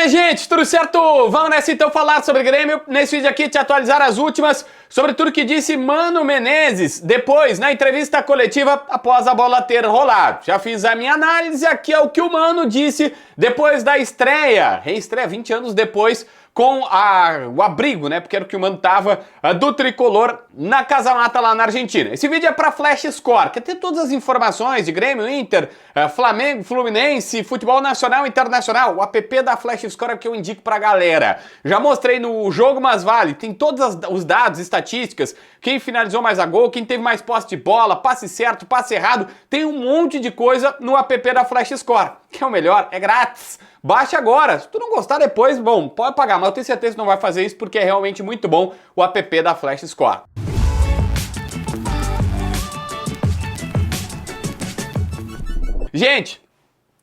minha gente, tudo certo? Vamos nessa então falar sobre Grêmio. Nesse vídeo aqui te atualizar as últimas sobre tudo que disse Mano Menezes depois na entrevista coletiva após a bola ter rolado. Já fiz a minha análise, aqui é o que o Mano disse depois da estreia, reestreia 20 anos depois, com o abrigo, né, porque era o que o Mano tava, do Tricolor na Casa Mata lá na Argentina. Esse vídeo é pra Flash Score, que tem todas as informações de Grêmio, Inter, Flamengo, Fluminense, futebol nacional e internacional. O app da Flash Score é o que eu indico pra galera. Já mostrei no Jogo Mas Vale, tem todos os dados, estatísticas, quem finalizou mais a gol, quem teve mais posse de bola, passe certo, passe errado, tem um monte de coisa no app da Flash Score, que é o melhor, é grátis. Baixe agora, se tu não gostar depois, bom, pode pagar, mas eu tenho certeza que não vai fazer isso porque é realmente muito bom o app da Flash Score. Gente,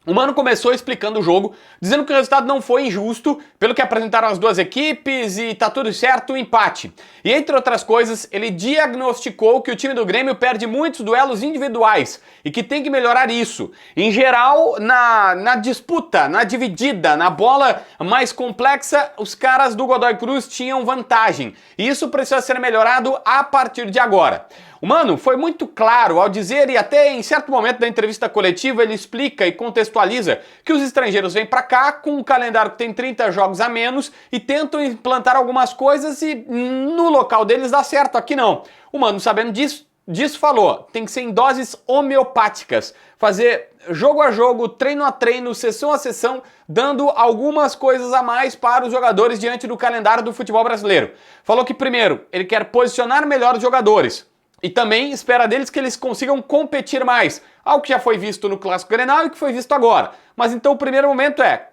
o Mano começou explicando o jogo, dizendo que o resultado não foi injusto, pelo que apresentaram as duas equipes e tá tudo certo, o empate. E entre outras coisas, ele diagnosticou que o time do Grêmio perde muitos duelos individuais e que tem que melhorar isso. Em geral, na disputa, na dividida, na bola mais complexa, os caras do Godoy Cruz tinham vantagem. E isso precisa ser melhorado a partir de agora. O Mano foi muito claro ao dizer, e até em certo momento da entrevista coletiva ele explica e contextualiza que os estrangeiros vêm pra cá com um calendário que tem 30 jogos a menos e tentam implantar algumas coisas e no local deles dá certo, aqui não. O Mano, sabendo disso falou, tem que ser em doses homeopáticas, fazer jogo a jogo, treino a treino, sessão a sessão, dando algumas coisas a mais para os jogadores diante do calendário do futebol brasileiro. Falou que primeiro, ele quer posicionar melhor os jogadores. E também espera deles que eles consigam competir mais, algo que já foi visto no Clássico Grenal e que foi visto agora. Mas então o primeiro momento é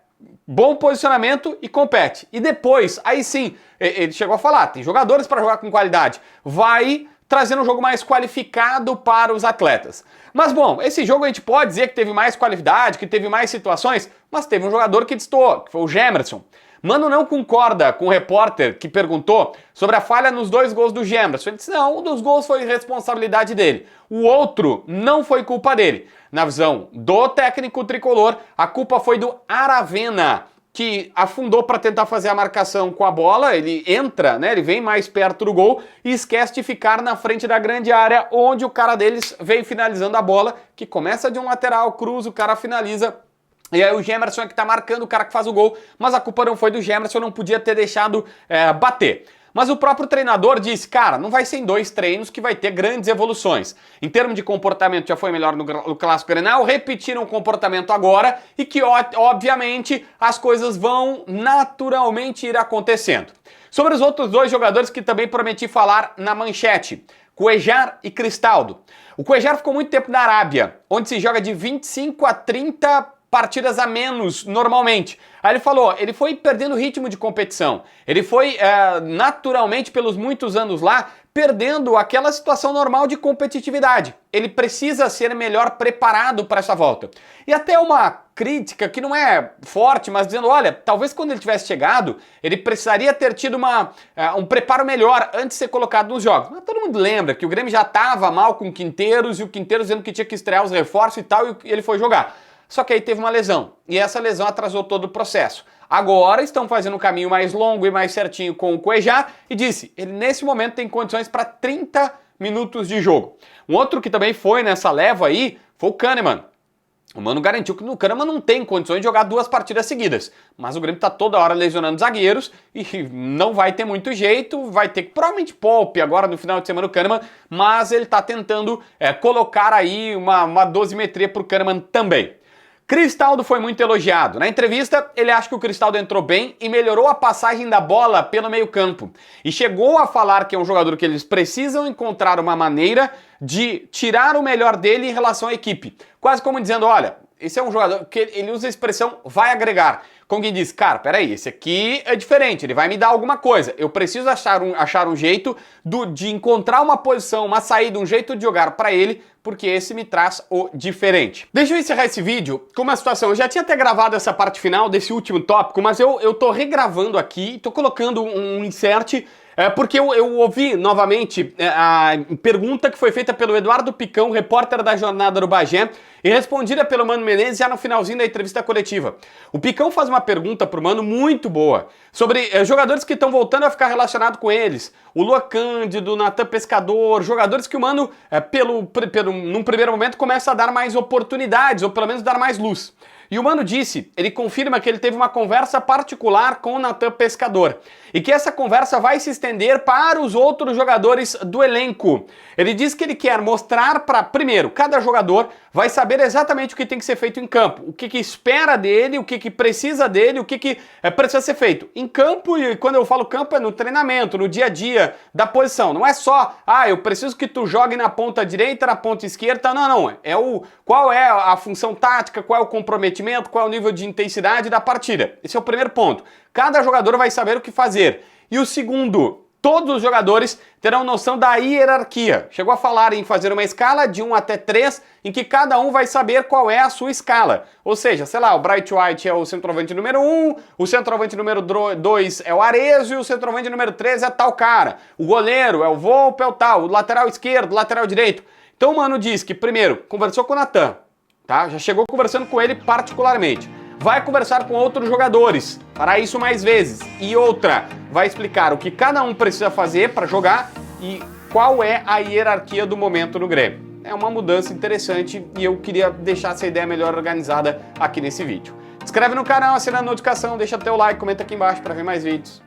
bom posicionamento e compete. E depois, aí sim, ele chegou a falar, tem jogadores para jogar com qualidade, vai trazendo um jogo mais qualificado para os atletas. Mas bom, esse jogo a gente pode dizer que teve mais qualidade, que teve mais situações, mas teve um jogador que destoou, que foi o Gemerson. Mano não concorda com o repórter que perguntou sobre a falha nos 2 gols do Gemerson. Ele disse, não, um dos gols foi responsabilidade dele. O outro não foi culpa dele. Na visão do técnico tricolor, a culpa foi do Aravena, que afundou para tentar fazer a marcação com a bola, ele entra, né, ele vem mais perto do gol e esquece de ficar na frente da grande área, onde o cara deles vem finalizando a bola, que começa de um lateral, cruza, o cara finaliza. E aí o Gemerson é que tá marcando o cara que faz o gol, mas a culpa não foi do Gemerson, não podia ter deixado bater. Mas o próprio treinador disse, cara, não vai ser em 2 treinos que vai ter grandes evoluções. Em termos de comportamento já foi melhor no Clássico Grenal, repetiram o comportamento agora e que obviamente as coisas vão naturalmente ir acontecendo. Sobre os outros 2 jogadores que também prometi falar na manchete, Cuéllar e Cristaldo. O Cuéllar ficou muito tempo na Arábia, onde se joga de 25 a 30 partidas a menos normalmente. Aí ele falou, ele foi perdendo ritmo de competição, ele foi naturalmente pelos muitos anos lá perdendo aquela situação normal de competitividade. Ele precisa ser melhor preparado para essa volta. E até uma crítica que não é forte, mas dizendo, olha, talvez quando ele tivesse chegado, ele precisaria ter tido um preparo melhor antes de ser colocado nos jogos. Mas todo mundo lembra que o Grêmio já estava mal com o Quinteiros e o Quinteiros dizendo que tinha que estrear os reforços e tal, e ele foi jogar. Só que aí teve uma lesão, e essa lesão atrasou todo o processo. Agora estão fazendo um caminho mais longo e mais certinho com o Cuéllar, e disse, ele nesse momento tem condições para 30 minutos de jogo. Um outro que também foi nessa leva aí, foi o Kahneman. O Mano garantiu que o Kahneman não tem condições de jogar 2 partidas seguidas, mas o Grêmio tá toda hora lesionando zagueiros e não vai ter muito jeito, vai ter que provavelmente poupe agora no final de semana o Kahneman, mas ele tá tentando colocar aí uma dosimetria pro Kahneman também. Cristaldo foi muito elogiado. Na entrevista, ele acha que o Cristaldo entrou bem e melhorou a passagem da bola pelo meio-campo. E chegou a falar que é um jogador que eles precisam encontrar uma maneira de tirar o melhor dele em relação à equipe. Quase como dizendo, olha, esse é um jogador que ele usa a expressão vai agregar. Como quem diz, cara, peraí, esse aqui é diferente, ele vai me dar alguma coisa. Eu preciso achar um jeito de encontrar uma posição, uma saída, um jeito de jogar para ele, porque esse me traz o diferente. Deixa eu encerrar esse vídeo com uma situação. Eu já tinha até gravado essa parte final desse último tópico, mas eu tô regravando aqui, tô colocando um insert Porque eu ouvi novamente a pergunta que foi feita pelo Eduardo Picão, repórter da Jornada do Bagé, e respondida pelo Mano Menezes já no finalzinho da entrevista coletiva. O Picão faz uma pergunta pro Mano muito boa, sobre jogadores que estão voltando a ficar relacionados com eles. O Luan Cândido, o Natan Pescador, jogadores que o Mano, num primeiro momento, começa a dar mais oportunidades, ou pelo menos dar mais luz. E o Mano disse, ele confirma que ele teve uma conversa particular com o Natan Pescador e que essa conversa vai se estender para os outros jogadores do elenco. Ele diz que ele quer mostrar para, primeiro, cada jogador vai saber exatamente o que tem que ser feito em campo, o que espera dele, o que precisa dele, o que precisa ser feito em campo, e quando eu falo campo é no treinamento, no dia a dia da posição. Não é só, eu preciso que tu jogue na ponta direita, na ponta esquerda, não. Qual é a função tática, qual é o comprometimento, qual é o nível de intensidade da partida. Esse é o primeiro ponto. Cada jogador vai saber o que fazer. E o segundo, todos os jogadores terão noção da hierarquia. Chegou a falar em fazer uma escala de 1 até 3, em que cada um vai saber qual é a sua escala. Ou seja, sei lá, o Bright White é o centroavante número 1, o centroavante número 2 é o Arezzo e o centroavante número 3 é tal cara. O goleiro é o Volpe, é o tal, o lateral esquerdo, o lateral direito. Então o Mano diz que, primeiro, conversou com o Natan, tá? Já chegou conversando com ele particularmente. Vai conversar com outros jogadores, fará isso mais vezes. E outra, vai explicar o que cada um precisa fazer para jogar e qual é a hierarquia do momento no Grêmio. É uma mudança interessante e eu queria deixar essa ideia melhor organizada aqui nesse vídeo. Se inscreve no canal, assina a notificação, deixa teu like, comenta aqui embaixo para ver mais vídeos.